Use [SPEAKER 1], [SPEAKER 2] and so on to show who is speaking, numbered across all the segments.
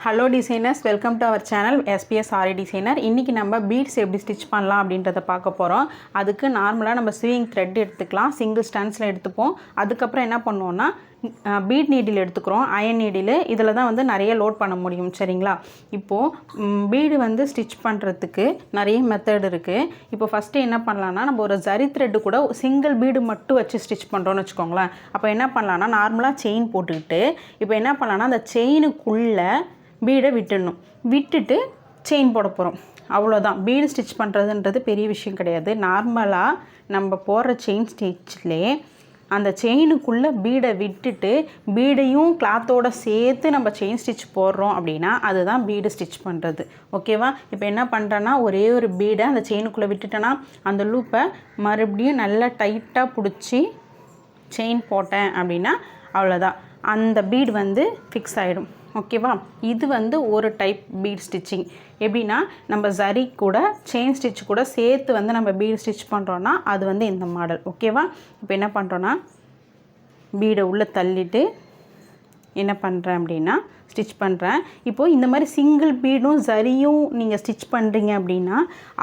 [SPEAKER 1] Hello designers, welcome to our channel SPS Aari Designer. இன்னைக்கு நம்ம beads எப்படி stitch பண்ணலாம் அப்படின்றத பார்க்க போறோம். அதுக்கு நார்மலா நம்ம sewing thread எடுத்துக்கலாம். சிங்கிள் ஸ்டாண்ட்ஸ்ல எடுத்துப்போம். அதுக்கு அப்புறம் என்ன பண்ணுவோம்னா bead needle எடுத்துக்கிறோம். iron needle இதல தான் வந்து நிறைய லோட் பண்ண முடியும் சரிங்களா? இப்போ bead வந்து ஸ்டிட்ச் பண்றதுக்கு நிறைய மெத்தட் இருக்கு. இப்போ ஃபர்ஸ்ட் என்ன பண்ணலாம்னா நம்ம ஒரு ஜரி thread கூட சிங்கிள் bead மட்டும் வச்சு ஸ்டிட்ச் பண்றோம்னு வெச்சுக்கோங்களேன். அப்ப என்ன பண்ணலாம்னா நார்மலா செயின் போட்டுக்கிட்டு இப்போ என்ன பண்ணலாம்னா அந்த செயினுக்குள்ள பீடை விட்டுடணும். விட்டுட்டு செயின் போட போகிறோம். அவ்வளோதான். பீடு ஸ்டிச் பண்ணுறதுன்றது பெரிய விஷயம் கிடையாது. நார்மலாக நம்ம போடுற செயின் ஸ்டிச்லேயே அந்த செயினுக்குள்ளே பீடை விட்டுட்டு பீடையும் கிளாத்தோடு சேர்த்து நம்ம செயின் ஸ்டிச் போடுறோம் அப்படின்னா அதுதான் பீடு ஸ்டிச் பண்ணுறது. ஓகேவா? இப்போ என்ன பண்ணுறேன்னா ஒரே ஒரு பீடை அந்த செயினுக்குள்ளே விட்டுட்டேன்னா அந்த லூப்பை மறுபடியும் நல்லா டைட்டாக பிடிச்சி செயின் போட்டேன் அப்படின்னா அவ்வளோதான். அந்த பீடு வந்து ஃபிக்ஸ் ஆகிடும். ஓகேவா? இது வந்து ஒரு டைப் பீட் ஸ்டிச்சிங். எப்படின்னா நம்ம ஜரி கூட செயின் ஸ்டிச் கூட சேர்த்து வந்து நம்ம பீட் ஸ்டிச் பண்ணுறோன்னா அது வந்து இந்த மாடல். ஓகேவா? இப்போ என்ன பண்ணுறோன்னா பீடை உள்ளே தள்ளிட்டு என்ன பண்ணுறேன் அப்படின்னா ஸ்டிச் பண்ணுறேன். இப்போது இந்த மாதிரி சிங்கிள் பீடும் ஜரியும் நீங்கள் ஸ்டிச் பண்ணுறீங்க அப்படின்னா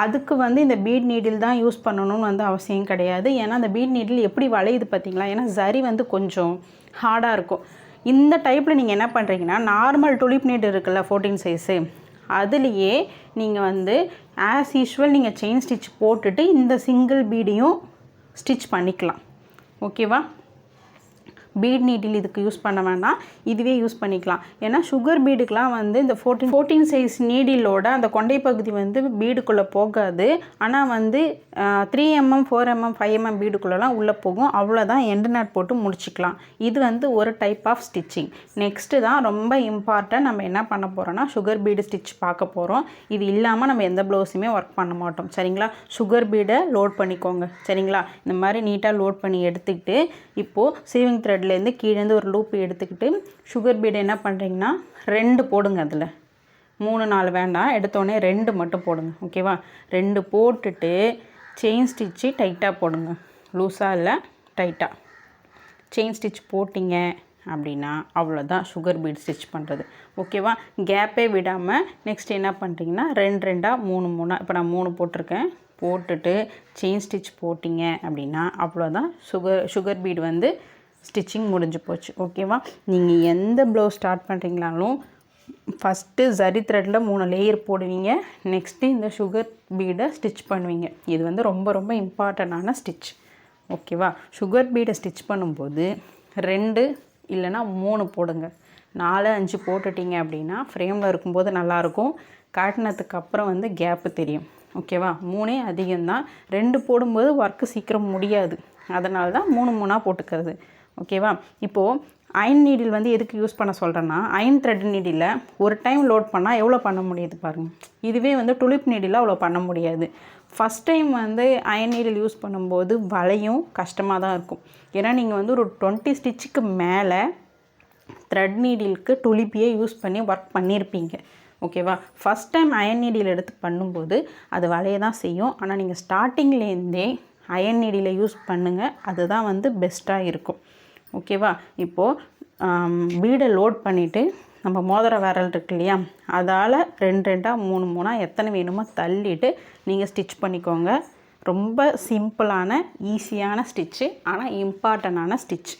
[SPEAKER 1] அதுக்கு வந்து இந்த பீட் நீடில் தான் யூஸ் பண்ணணும்னு வந்து அவசியம் கிடையாது. ஏன்னா அந்த பீட் நீடில் எப்படி வளையுது பார்த்தீங்களா? ஏன்னா ஜரி வந்து கொஞ்சம் ஹார்டாக இருக்கும். இந்த டைப்பில் நீங்கள் என்ன பண்ணுறீங்கன்னா நார்மல் டுலிப் நீட் இருக்குல்ல 14 சைஸு அதுலேயே நீங்கள் வந்து ஆஸ் யூஷுவல் நீங்கள் செயின் ஸ்டிச் போட்டுட்டு இந்த சிங்கிள் பீடையும் ஸ்டிச் பண்ணிக்கலாம். ஓகேவா? பீட் நீடில் இதுக்கு யூஸ் பண்ண வேண்டாம், இதுவே யூஸ் பண்ணிக்கலாம். ஏன்னா சுகர் பீடுக்கெலாம் வந்து இந்த 14 சைஸ் நீடிலோட அந்த கொண்டை பகுதி வந்து பீடுக்குள்ளே போகாது. ஆனால் வந்து 3mm 4mm 5mm பீடுக்குள்ளெலாம் உள்ளே போகும். அவ்வளோதான். எண்டு நாட் போட்டு முடிச்சிக்கலாம். இது வந்து ஒரு டைப் ஆஃப் ஸ்டிச்சிங். நெக்ஸ்ட்டு தான் ரொம்ப இம்பார்ட்டன்ட். நம்ம என்ன பண்ண போகிறோன்னா சுகர் பீடு ஸ்டிச் பார்க்க போகிறோம். இது இல்லாமல் நம்ம எந்த ப்ளவுஸுமே ஒர்க் பண்ண மாட்டோம் சரிங்களா? சுகர் பீடை லோட் பண்ணிக்கோங்க சரிங்களா? இந்த மாதிரி நீட்டாக லோட் பண்ணி எடுத்துக்கிட்டு இப்போது சீவிங் த்ரெட்லேருந்து கீழேருந்து ஒரு லூப் எடுத்துக்கிட்டு சுகர் பீடை என்ன பண்ணுறீங்கன்னா 2 போடுங்க. அதில் 3 4 வேண்டாம், எடுத்தோடனே 2 மட்டும் போடுங்க. ஓகேவா? 2 போட்டுட்டு செயின் ஸ்டிச்சு டைட்டாக போடுங்க. லூஸாக இல்லை, டைட்டாக செயின் ஸ்டிச் போட்டிங்க அப்படின்னா அவ்வளோதான் சுகர் பீட் ஸ்டிச் பண்ணுறது. ஓகேவா? கேப்பே விடாமல் நெக்ஸ்ட் என்ன பண்ணுறீங்கன்னா 2 2 3 3 இப்போ நான் 3 போட்டிருக்கேன். போட்டுட்டு செயின் ஸ்டிச் போட்டிங்க அப்படின்னா அவ்வளோதான். சுகர் பீட் வந்து ஸ்டிச்சிங் முடிஞ்சு போச்சு. ஓகேவா? நீங்கள் எந்த ப்ளவுஸ் ஸ்டார்ட் பண்ணுறீங்களாலும் ஃபஸ்ட்டு ஜரி த்ரெட்டில் 3 லேயர் போடுவீங்க. நெக்ஸ்ட்டு இந்த சுகர் பீடை ஸ்டிச் பண்ணுவீங்க. இது வந்து ரொம்ப ரொம்ப இம்பார்ட்டண்டான ஸ்டிச். ஓகேவா? சுகர் பீடை ஸ்டிச் பண்ணும்போது 2 இல்லைனா 3 போடுங்க. 4 5 போட்டுட்டிங்க அப்படின்னா ஃப்ரேமில் இருக்கும்போது நல்லாயிருக்கும். காட்டினதுக்கு அப்புறம் வந்து கேப்பு தெரியும். ஓகேவா? 3 அதிகம்தான். 2 போடும்போது ஒர்க்கு சீக்கிரம் முடியாது. அதனால தான் 3 3 போட்டுக்கிறது. ஓகேவா? இப்போது அயன் நீடில் வந்து எதுக்கு யூஸ் பண்ண சொல்கிறேன்னா அயன் த்ரெட் நீடில் ஒரு டைம் லோட் பண்ணால் எவ்வளோ பண்ண முடியுது பாருங்கள். இதுவே வந்து டுலிப் நீடில் அவ்வளோ பண்ண முடியாது. ஃபஸ்ட் டைம் வந்து அயன் நீடில் யூஸ் பண்ணும்போது வளையும் கஷ்டமாக தான் இருக்கும். ஏன்னா நீங்கள் வந்து ஒரு 20 ஸ்டிச்சுக்கு மேலே த்ரெட் நீடிலுக்கு டுலிப்பியே யூஸ் பண்ணி ஒர்க் பண்ணியிருப்பீங்க. ஓகேவா? ஃபஸ்ட் டைம் அயன் நீடில் எடுத்து பண்ணும்போது அது வளைய தான் செய்யும். ஆனால் நீங்கள் ஸ்டார்டிங்லேருந்தே அயன் நீடில் யூஸ் பண்ணுங்கள். அதுதான் வந்து பெஸ்ட்டாக இருக்கும். ஓகேவா? இப்போது பீடை லோட் பண்ணிவிட்டு நம்ம மோதிர விரல் இருக்கு இல்லையா அதால் 2 2 3 3 எத்தனை வேணுமோ தள்ளிட்டு நீங்கள் ஸ்டிச் பண்ணிக்கோங்க. ரொம்ப சிம்பிளான ஈஸியான ஸ்டிச்சு, ஆனால் இம்பார்ட்டண்டான ஸ்டிச்.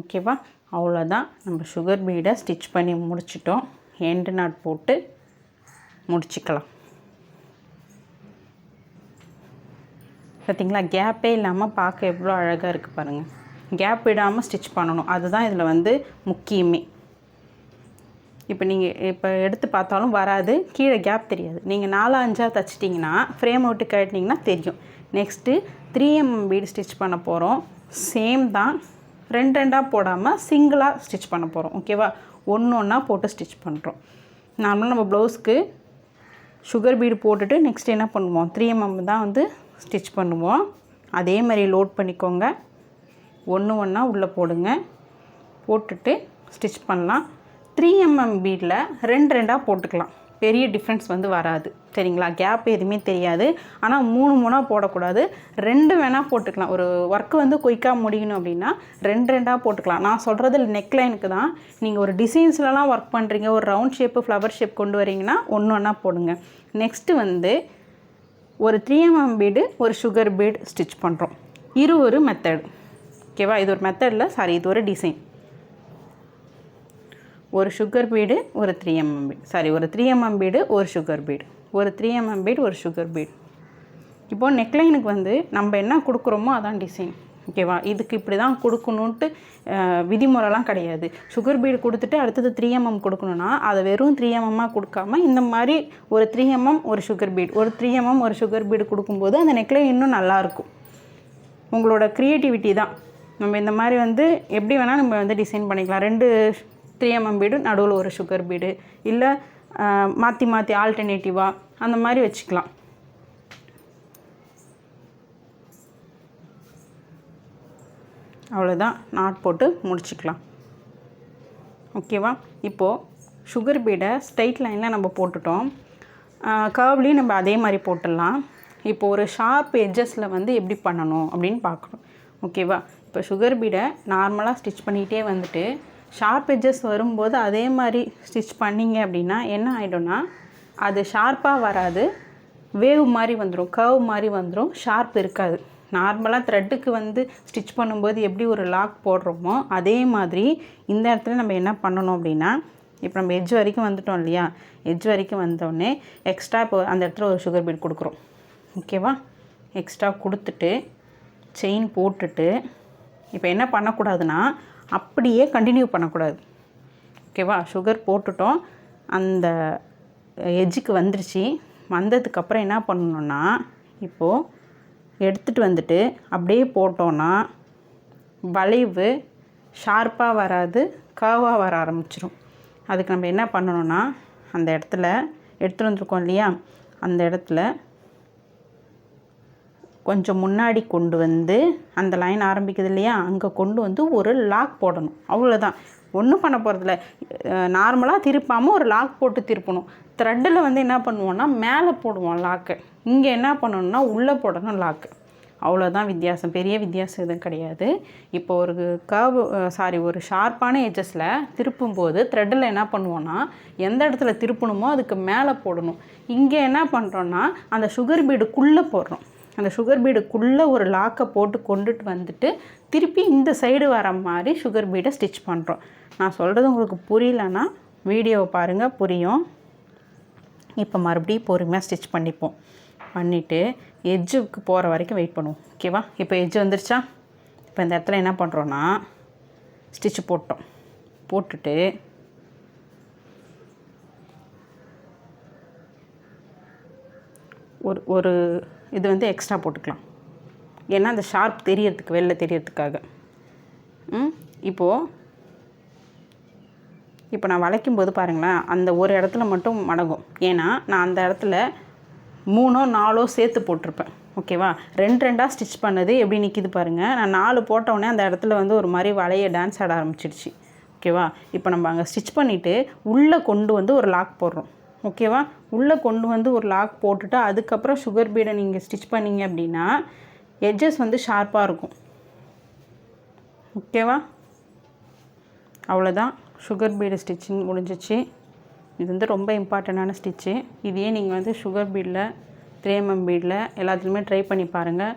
[SPEAKER 1] ஓகேவா? அவ்வளோதான். நம்ம சுகர் பீடை ஸ்டிச் பண்ணி முடிச்சிட்டோம். எண்டு நாட் போட்டு முடிச்சிக்கலாம். பார்த்திங்களா? கேப்பே இல்லாமல் பார்க்க எவ்வளோ அழகாக இருக்குது பாருங்கள். கேப் விடாமல் ஸ்டிச் பண்ணணும். அதுதான் இதில் வந்து முக்கியமே. இப்போ நீங்கள் எடுத்து பார்த்தாலும் வராது, கீழே கேப் தெரியாது. நீங்கள் 4 5 தைச்சிட்டிங்கன்னா ஃப்ரேம் விட்டு கட்டினீங்கன்னா தெரியும். நெக்ஸ்ட்டு 3mm பீடு ஸ்டிச் பண்ண போகிறோம். சேம் தான். 2 2 போடாமல் சிங்கிளாக ஸ்டிச் பண்ண போகிறோம். ஓகேவா? 1 1 போட்டு ஸ்டிச் பண்ணுறோம். நார்மலாக நம்ம ப்ளவுஸ்க்கு சுகர் பீடு போட்டுட்டு நெக்ஸ்ட் என்ன பண்ணுவோம் 3mm தான் வந்து ஸ்டிச் பண்ணுவோம். அதே மாதிரி லோட் பண்ணிக்கோங்க. 1 1 உள்ளே போடுங்க. போட்டுட்டு ஸ்டிச் பண்ணலாம். 3mm பீடில் 2 2 போட்டுக்கலாம். பெரிய டிஃப்ரென்ஸ் வந்து வராது சரிங்களா. கேப் எதுவுமே தெரியாது. ஆனால் 3 போடக்கூடாது, 2 வேணால் போட்டுக்கலாம். ஒரு ஒர்க்கு வந்து குயிக்காக முடியணும் அப்படின்னா 2 போட்டுக்கலாம். நான் சொல்கிறது நெக்லைனுக்கு தான். நீங்கள் ஒரு டிசைன்ஸ்லலாம் ஒர்க் பண்ணுறீங்க, ஒரு ரவுண்ட் ஷேப்பு ஃப்ளவர் ஷேப் கொண்டு வரீங்கன்னா ஒன்றா போடுங்க. நெக்ஸ்ட்டு வந்து ஒரு 3mm பீடு, ஒரு சுகர் பீடு ஸ்டிச் பண்ணுறோம். இது ஒரு மெத்தட் ஓகேவா. இது ஒரு மெத்தடில் இது ஒரு டிசைன். ஒரு சுகர் பீடு, ஒரு 3mm பீடு, ஒரு 3mm பீடு, ஒரு சுகர் பீடு, ஒரு 3mm பீடு, ஒரு சுகர் பீடு. இப்போது நெக்லைனுக்கு வந்து நம்ம என்ன கொடுக்குறோமோ அதான் டிசைன் ஓகேவா. இதுக்கு இப்படி தான் கொடுக்கணுன்ட்டு விதிமுறைலாம் கிடையாது. சுகர் பீடு கொடுத்துட்டு அடுத்தது 3mm கொடுக்கணுன்னா அதை வெறும் 3mm கொடுக்காம இந்த மாதிரி ஒரு 3mm ஒரு சுகர் பீடு, ஒரு 3mm ஒரு சுகர் பீடு கொடுக்கும்போது அந்த நெக்லைன் இன்னும் நல்லாயிருக்கும். உங்களோட க்ரியேட்டிவிட்டி தான். நம்ம இந்த மாதிரி வந்து எப்படி வேணால் நம்ம வந்து டிசைன் பண்ணிக்கலாம். 2 3mm பீடு, நடுவில் ஒரு சுகர் பீடு, இல்லை மாற்றி ஆல்டர்னேட்டிவாக அந்த மாதிரி வச்சுக்கலாம். அவ்வளோதான், நாட் போட்டு முடிச்சுக்கலாம் ஓகேவா. இப்போது சுகர் பீடை ஸ்ட்ரைட் லைனில் நம்ம போட்டுட்டோம். கர்வ்லேயும் நம்ம அதே மாதிரி போட்டுடலாம். இப்போது ஒரு ஷார்ப் எட்ஜஸில் வந்து எப்படி பண்ணணும் அப்படின்னு பார்க்கணும் ஓகேவா. இப்போ சுகர் பீடை நார்மலாக ஸ்டிச் பண்ணிகிட்டே வந்துட்டு ஷார்ப் எட்ஜஸ் வரும்போது அதே மாதிரி ஸ்டிச் பண்ணிங்க அப்படின்னா என்ன ஆகிடும்னா அது ஷார்ப்பாக வராது, வேவ் மாதிரி வந்துடும், கர்வ் மாதிரி வந்துடும், ஷார்ப் இருக்காது. நார்மலாக த்ரெட்டுக்கு வந்து ஸ்டிச் பண்ணும்போது எப்படி ஒரு லாக் போடுறோமோ அதே மாதிரி இந்த இடத்துல நம்ம என்ன பண்ணணும் அப்படின்னா, இப்போ நம்ம எட்ஜ் வரைக்கும் வந்துட்டோம் இல்லையா, எட்ஜ் வரைக்கும் வந்தோடனே எக்ஸ்ட்ரா இப்போ அந்த இடத்துல ஒரு சுகர் பீட் கொடுக்குறோம் ஓகேவா. எக்ஸ்ட்ரா கொடுத்துட்டு செயின் போட்டுட்டு இப்போ என்ன பண்ணக்கூடாதுன்னா அப்படியே கண்டினியூ பண்ணக்கூடாது ஓகேவா. சுகர் போட்டுட்டோம், அந்த எட்ஜுக்கு வந்துருச்சு. வந்ததுக்கப்புறம் என்ன பண்ணணுன்னா இப்போது எடுத்துகிட்டு வந்துட்டு அப்படியே போட்டோன்னா வளைவு ஷார்ப்பாக வராது, கர்வாக வர ஆரம்பிச்சிடும். அதுக்கு நம்ம என்ன பண்ணணுன்னா அந்த இடத்துல எடுத்துகிட்டு வந்துருக்கோம் இல்லையா, அந்த இடத்துல கொஞ்சம் முன்னாடி கொண்டு வந்து அந்த லைன் ஆரம்பிக்குது இல்லையா, அங்கே கொண்டு வந்து ஒரு லாக் போடணும். அவ்வளோதான், ஒன்றும் பண்ண போகிறதில்ல. நார்மலாக திருப்பாமல் ஒரு லாக் போட்டு திருப்பணும். த்ரெட்டில் வந்து என்ன பண்ணுவோன்னா மேலே போடுவோம் லாக்கு, இங்கே என்ன பண்ணணுன்னா உள்ளே போடணும் லாக்கு. அவ்வளோதான் வித்தியாசம், பெரிய வித்தியாசம் எதுவும் கிடையாது. இப்போ ஒரு ஷார்ப்பான எட்ஜஸில் திருப்பும்போது த்ரெட்டில் என்ன பண்ணுவோன்னா எந்த இடத்துல திருப்பணுமோ அதுக்கு மேலே போடணும். இங்கே என்ன பண்ணுறோன்னா அந்த சுகர் பீடுக்குள்ளே போடுறோம். அந்த சுகர் பீடுக்குள்ளே ஒரு லாக்கை போட்டு கொண்டுட்டு வந்துட்டு திருப்பி இந்த சைடு வர மாதிரி சுகர் பீடை ஸ்டிச் பண்ணுறோம். நான் சொல்கிறது உங்களுக்கு புரியலன்னா வீடியோவை பாருங்கள், புரியும். இப்போ மறுபடியும் பொறுமையாக ஸ்டிச் பண்ணிவிட்டு எட்ஜுக்கு போகிற வரைக்கும் வெயிட் பண்ணுவோம் ஓகேவா. இப்போ எட்ஜு வந்துருச்சா, இப்போ இந்த இடத்துல என்ன பண்ணுறோன்னா ஸ்டிச்சு போட்டுட்டு ஒரு இது வந்து எக்ஸ்ட்ரா போட்டுக்கலாம், ஏன்னா அந்த ஷார்ப் தெரியறதுக்கு, வெளில தெரியறதுக்காக. இப்போ நான் வளைக்கும்போது பாருங்களேன், அந்த ஒரு இடத்துல மட்டும் மடங்கும். ஏன்னா நான் அந்த இடத்துல 3 4 சேர்த்து போட்டிருப்பேன் ஓகேவா. 2 ஸ்டிச் பண்ணது எப்படி நிற்கிது பாருங்கள். நான் 4 போட்டோடனே அந்த இடத்துல வந்து ஒரு மாதிரி வளைய டான்ஸ் ஆட ஆரம்பிச்சிடுச்சு ஓகேவா. இப்போ நம்ம அங்கே ஸ்டிச் பண்ணிவிட்டு உள்ளே கொண்டு வந்து ஒரு லாக் போடுறோம் ஓகேவா. உள்ளே கொண்டு வந்து ஒரு லாக் போட்டுட்டு அதுக்கப்புறம் சுகர் பீடை நீங்கள் ஸ்டிச் பண்ணிங்க அப்படின்னா எட்ஜஸ் வந்து ஷார்ப்பாக இருக்கும் ஓகேவா. அவ்வளோதான், சுகர் பீடு ஸ்டிச்சிங் முடிஞ்சிச்சு. இது வந்து ரொம்ப இம்பார்ட்டண்டான ஸ்டிச்சு. இதையே நீங்கள் வந்து சுகர் பீடில் 3mm பீடில் எல்லாத்துலேயுமே ட்ரை பண்ணி பாருங்கள்.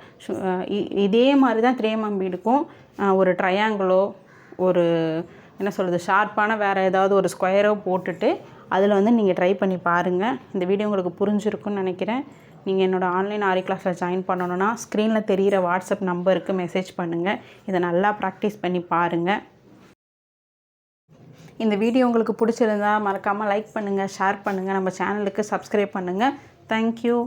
[SPEAKER 1] இதே மாதிரி தான் 3mm பீடுக்கும் ஒரு ட்ரையாங்கிளோ ஒரு என்ன சொல்கிறது ஷார்ப்பான வேறு ஏதாவது ஒரு ஸ்கொயரோ போட்டுட்டு அதில் வந்து நீங்கள் ட்ரை பண்ணி பாருங்கள். இந்த வீடியோ உங்களுக்கு புரிஞ்சிருக்குன்னு நினைக்கிறேன். நீங்கள் என்னோடய ஆன்லைன் ஆரி கிளாஸில் ஜாயின் பண்ணணுன்னா ஸ்க்ரீனில் தெரிகிற வாட்ஸ்அப் நம்பருக்கு மெசேஜ் பண்ணுங்கள். இதை நல்லா ப்ராக்டிஸ் பண்ணி பாருங்கள். இந்த வீடியோ உங்களுக்கு பிடிச்சிருந்தா மறக்காமல் லைக் பண்ணுங்கள், ஷேர் பண்ணுங்கள், நம்ம சேனலுக்கு சப்ஸ்கிரைப் பண்ணுங்கள். தேங்க்யூ.